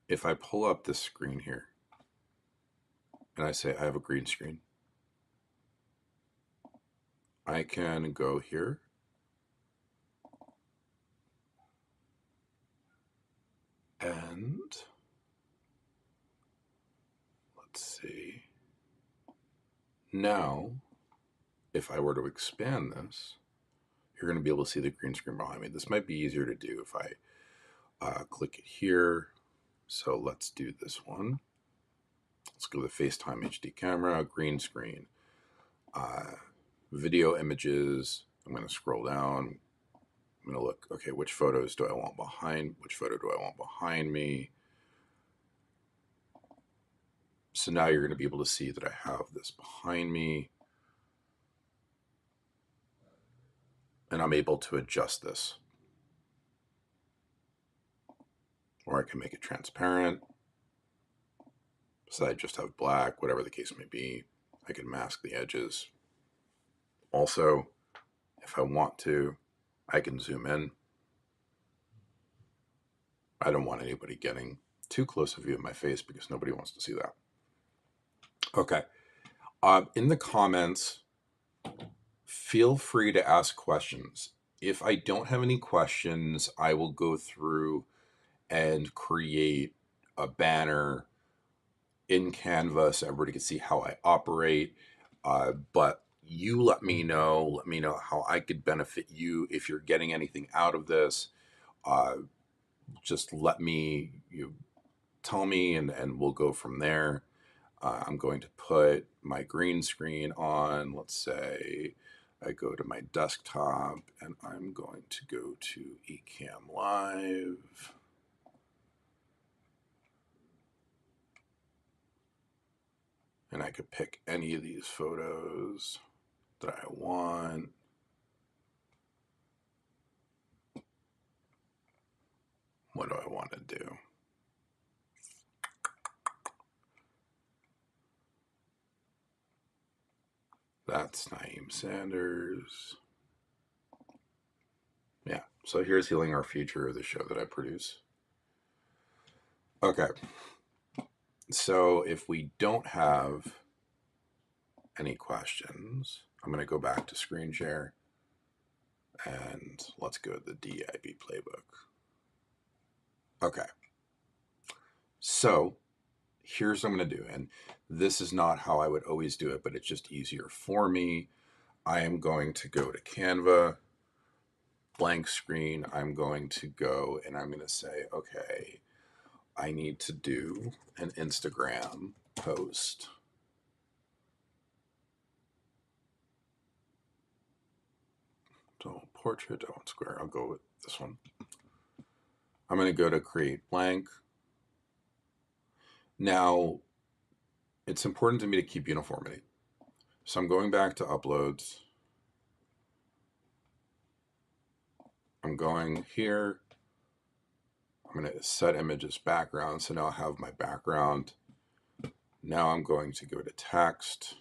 if I pull up this screen here, and I say I have a green screen, I can go here and let's see. Now, if I were to expand this, you're going to be able to see the green screen behind me. This might be easier to do if I click it here. So let's do this one. Let's go to the FaceTime HD camera, green screen, video images. I'm going to scroll down. I'm going to look, okay, which photos do I want behind? Which photo do I want behind me? So now you're going to be able to see that I have this behind me. And I'm able to adjust this. Or I can make it transparent. So I just have black, whatever the case may be. I can mask the edges. Also, if I want to, I can zoom in. I don't want anybody getting too close a view of my face because nobody wants to see that. Okay. In the comments, feel free to ask questions. If I don't have any questions, I will go through and create a banner in Canva so everybody can see how I operate. But you let me know how I could benefit you. If you're getting anything out of this, just let me, tell me, and we'll go from there. I'm going to put my green screen on. Let's say I go to my desktop and I'm going to go to ECAMM Live. And I could pick any of these photos that I want. What do I want to do? That's Naeem Sanders. Yeah, so here's Healing Our Future, the show that I produce. Okay, so if we don't have any questions, I'm going to go back to screen share and let's go to the DIB playbook. Okay. So here's what I'm going to do. And this is not how I would always do it, but it's just easier for me. I am going to go to Canva, blank screen. I'm going to go and I'm going to say, okay, I need to do an Instagram post. Don't portrait, don't square. I'll go with this one. I'm going to go to create blank. Now, it's important to me to keep uniformity. So I'm going back to uploads. I'm going here. I'm going to set images background. So now I have my background. Now I'm going to go to text,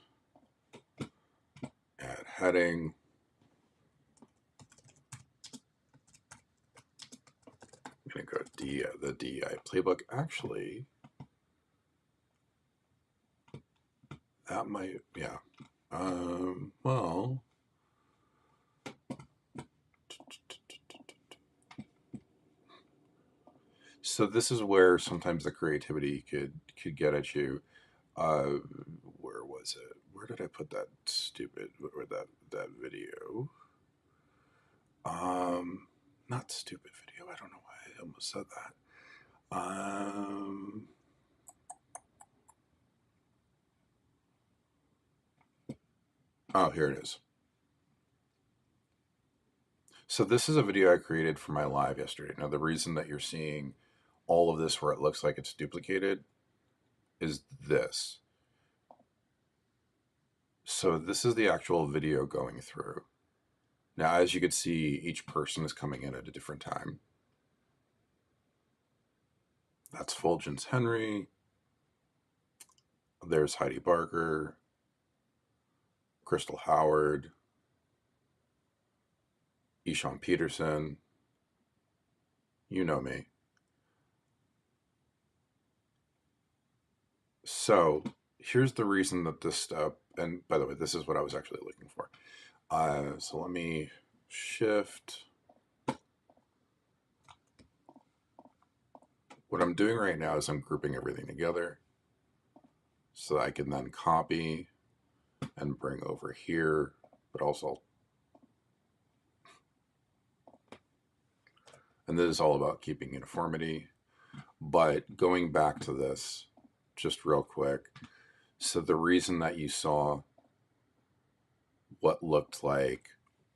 add heading. I'm going to go to the DI playbook. Actually, that might, yeah. Well, so this is where sometimes the creativity could get at you. Where was it? Where did I put that stupid or that video? Not stupid video. I don't know why I almost said that. Oh, here it is. So this is a video I created for my live yesterday. Now, the reason that you're seeing all of this where it looks like it's duplicated is this. So this is the actual video going through. Now, as you can see, each person is coming in at a different time. That's Fulgence Henry. There's Heidi Barker, Crystal Howard, Ishan Peterson. You know me. So here's the reason that this step, and by the way, this is what I was actually looking for. So let me shift. What I'm doing right now is I'm grouping everything together so that I can then copy and bring over here, but also, and this is all about keeping uniformity. But going back to this, just real quick. So the reason that you saw what looked like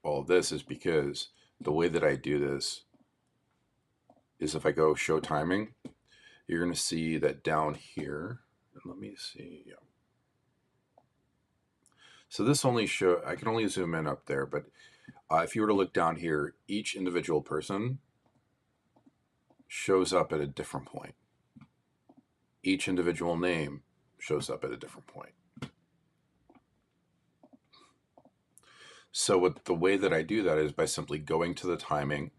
all of this is because the way that I do this is if I go show timing, you're going to see that down here, and let me see. Yeah. So this only I can only zoom in up there, but if you were to look down here, each individual person shows up at a different point. Each individual name shows up at a different point. So the way that I do that is by simply going to the timing,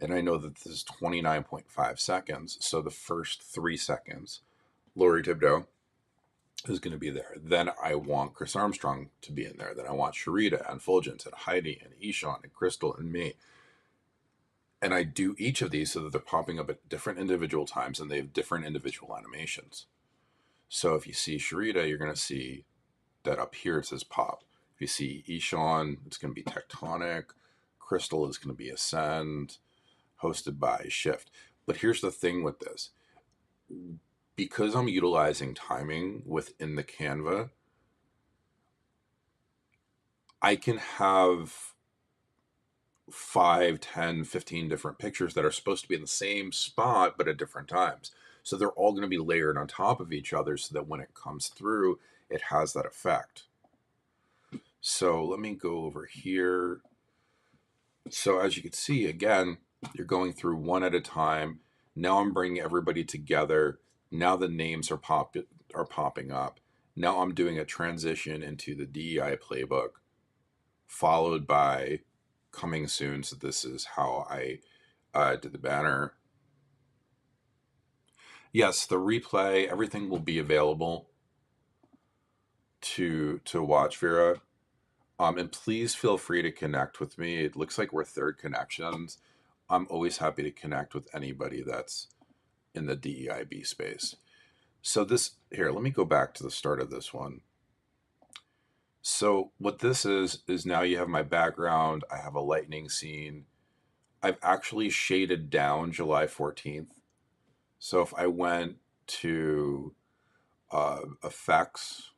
and I know that this is 29.5 seconds. So the first 3 seconds, Lori Thibodeau is going to be there. Then I want Chris Armstrong to be in there. Then I want Sharita and Fulgence and Heidi and Ishan and Crystal and me. And I do each of these so that they're popping up at different individual times and they have different individual animations. So if you see Sharita, you're going to see that up here it says pop. If you see Ishan, it's going to be tectonic. Crystal is going to be ascend, hosted by shift. But here's the thing with this. Because I'm utilizing timing within the Canva, I can have 5, 10, 15 different pictures that are supposed to be in the same spot, but at different times. So they're all going to be layered on top of each other so that when it comes through, it has that effect. So let me go over here. So as you can see, again, you're going through one at a time. Now I'm bringing everybody together. Now the names are popping up. Now I'm doing a transition into the DEI playbook, followed by coming soon. So this is how I did the banner. Yes, the replay, everything will be available to watch, Vera. And please feel free to connect with me. It looks like we're third connections. I'm always happy to connect with anybody that's in the DEIB space. So this, here, let me go back to the start of this one. So what this is now you have my background, I have a lightning scene. I've actually shaded down July 14th. So if I went to effects,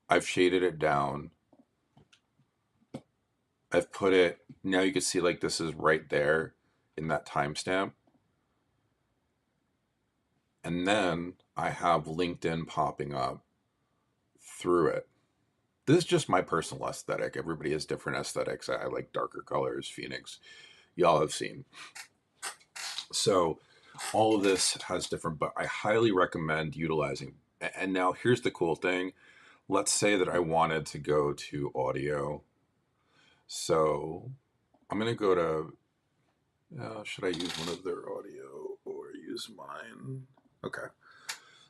I've shaded it down. I've put it, now you can see like this is right there in that timestamp. And then I have LinkedIn popping up through it. This is just my personal aesthetic. Everybody has different aesthetics. I like darker colors, Phoenix. Y'all have seen. So all of this has different, but I highly recommend utilizing. And now here's the cool thing. Let's say that I wanted to go to audio. So I'm going to go to, should I use one of their audio or use mine? Okay.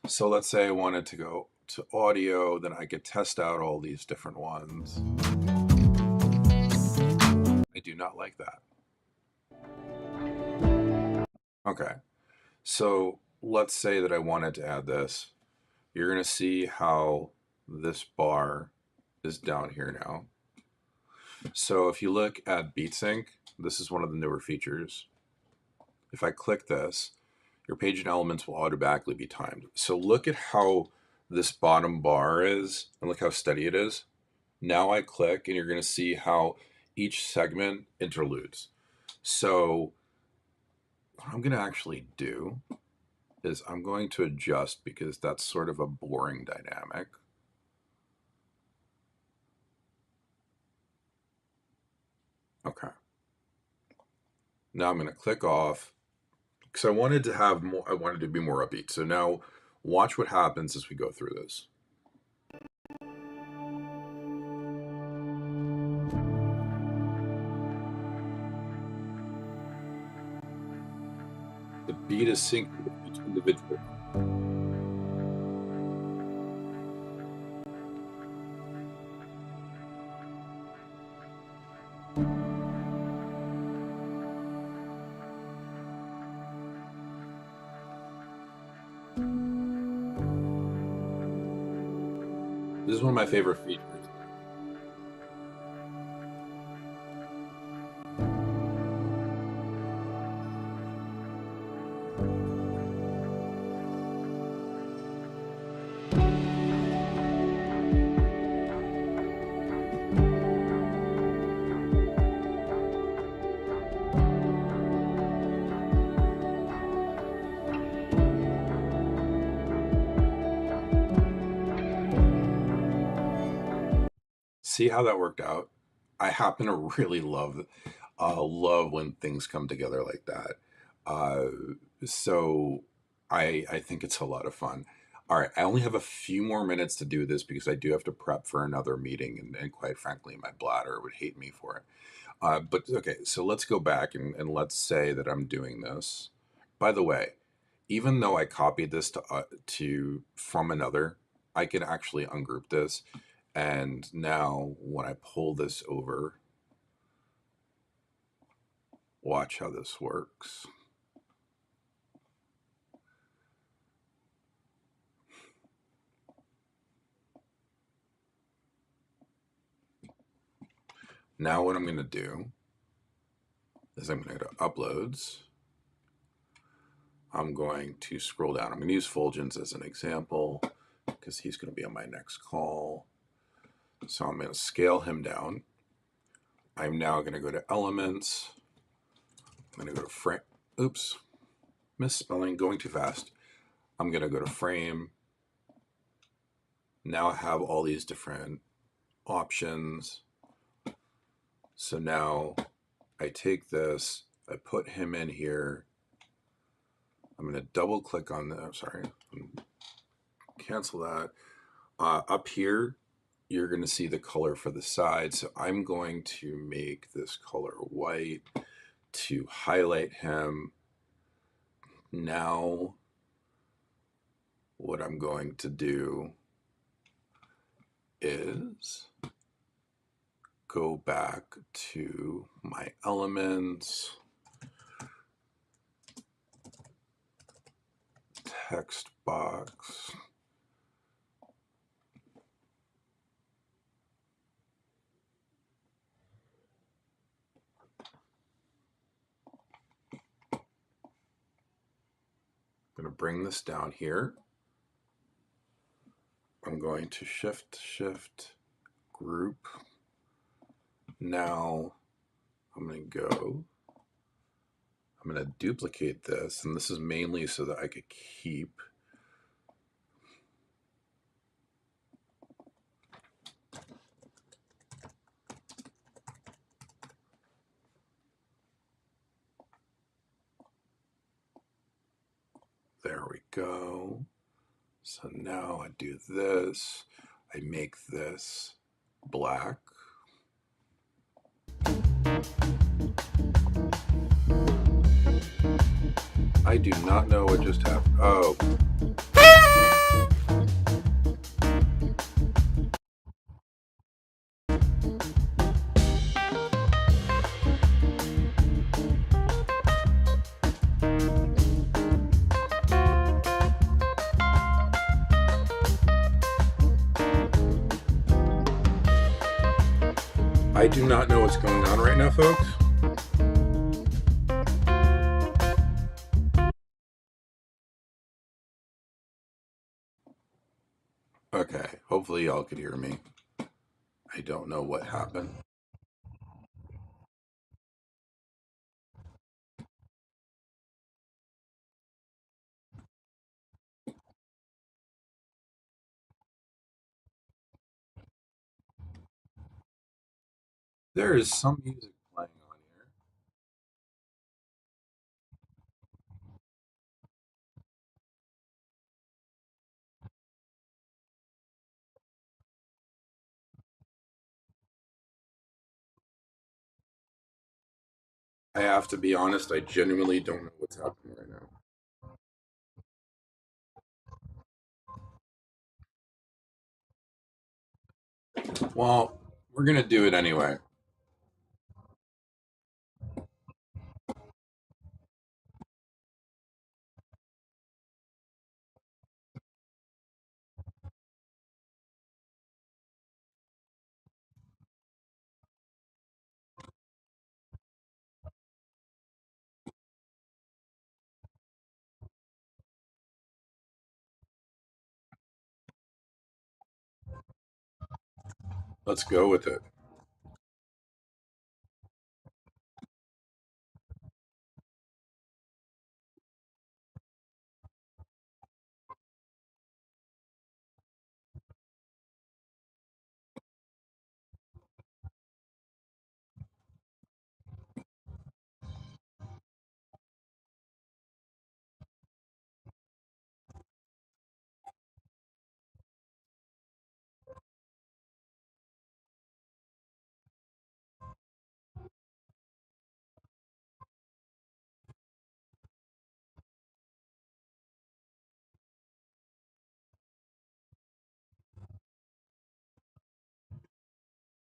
So let's say I wanted to go to audio, then I could test out all these different ones. I do not like that. Okay. So let's say that I wanted to add this. You're going to see how this bar is down here now. So if you look at BeatSync, this is one of the newer features. If I click this, your page and elements will automatically be timed. So look at how this bottom bar is, and look how steady it is. Now I click, and you're going to see how each segment interludes. So what I'm going to actually do is I'm going to adjust, because that's sort of a boring dynamic. Okay. Now I'm going to click off, because I wanted to have more, I wanted to be more upbeat. So now watch what happens as we go through this. The beat is synced with each individual. This is one of my favorite features. See how that worked out? I happen to really love when things come together like that. So I think it's a lot of fun. All right, I only have a few more minutes to do this because I do have to prep for another meeting, and quite frankly, my bladder would hate me for it. But okay, so let's go back and let's say that I'm doing this. By the way, even though I copied this to from another, I can actually ungroup this. And now when I pull this over, watch how this works. Now what I'm going to do is I'm going to go to Uploads. I'm going to scroll down. I'm going to use Fulgens as an example because he's going to be on my next call. So I'm going to scale him down. I'm now going to go to Elements. I'm going to go to Frame. Oops, misspelling, going too fast. I'm going to go to Frame. Now I have all these different options. So now I take this, I put him in here. I'm going to double click on that. I'm sorry, cancel that. Up here, you're going to see the color for the side. So I'm going to make this color white to highlight him. Now, what I'm going to do is go back to my elements, text box. I'm going to bring this down here. I'm going to shift group. Now I'm going to go, I'm going to duplicate this, and this is mainly so that I could keep there we go. So now I do this, I make this black. I do not know what just happened. Oh. I do not know what's going on right now, folks. Okay, hopefully y'all could hear me. I don't know what happened. There is some music playing on here. I have to be honest, I genuinely don't know what's happening right now. Well, we're going to do it anyway. Let's go with it.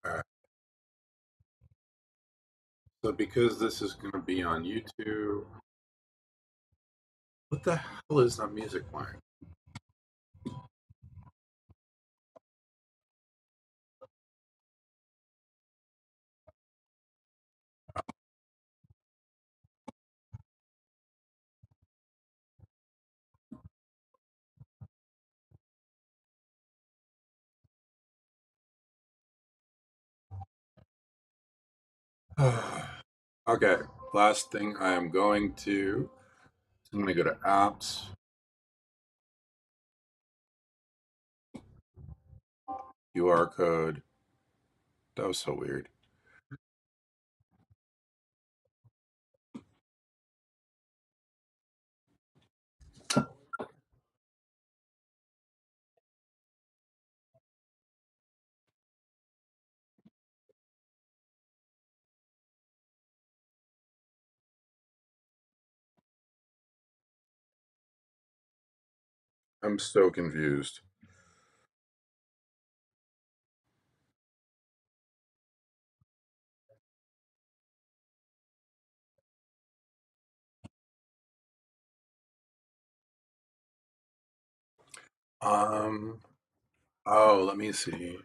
All right. So because this is going to be on YouTube, what the hell is that music playing? Okay, last thing I am going to, I'm going to go to apps, QR code. That was so weird. I'm so confused. Um, oh, let me see.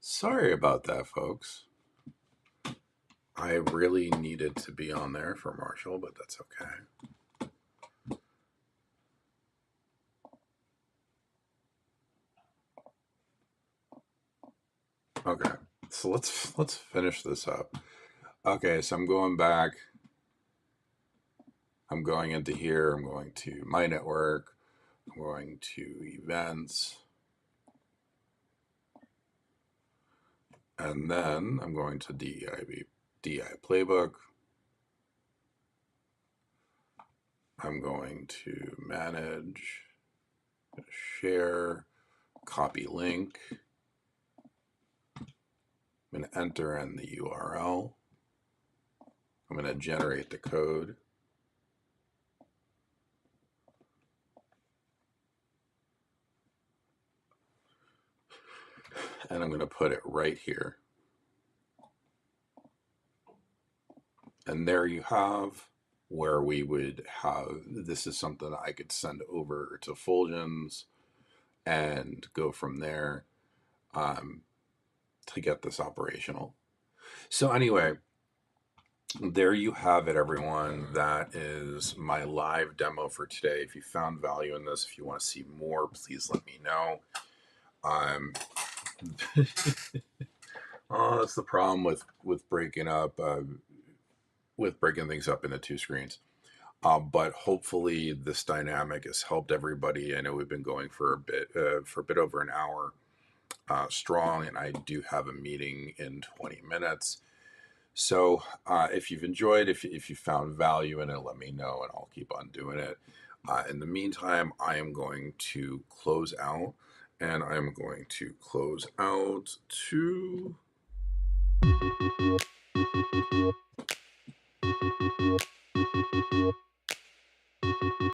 Sorry about that, folks. I really needed to be on there for Marshall, but that's okay. Okay. So let's finish this up. Okay, so I'm going back. I'm going into here. I'm going to my network. I'm going to events. And then I'm going to DI playbook. I'm going to manage, share, copy link. I'm going to enter in the URL. I'm going to generate the code. And I'm going to put it right here. And there you have where we would have, this is something I could send over to Fulgens and go from there to get this operational. So anyway, there you have it, everyone. That is my live demo for today. If you found value in this, if you want to see more, please let me know. Oh, that's the problem with breaking up, with breaking things up into two screens. But hopefully, this dynamic has helped everybody. I know we've been going for a bit over an hour strong, and I do have a meeting in 20 minutes. So if you've enjoyed, if you found value in it, let me know and I'll keep on doing it. In the meantime, I am going to close out and I'm going to close out to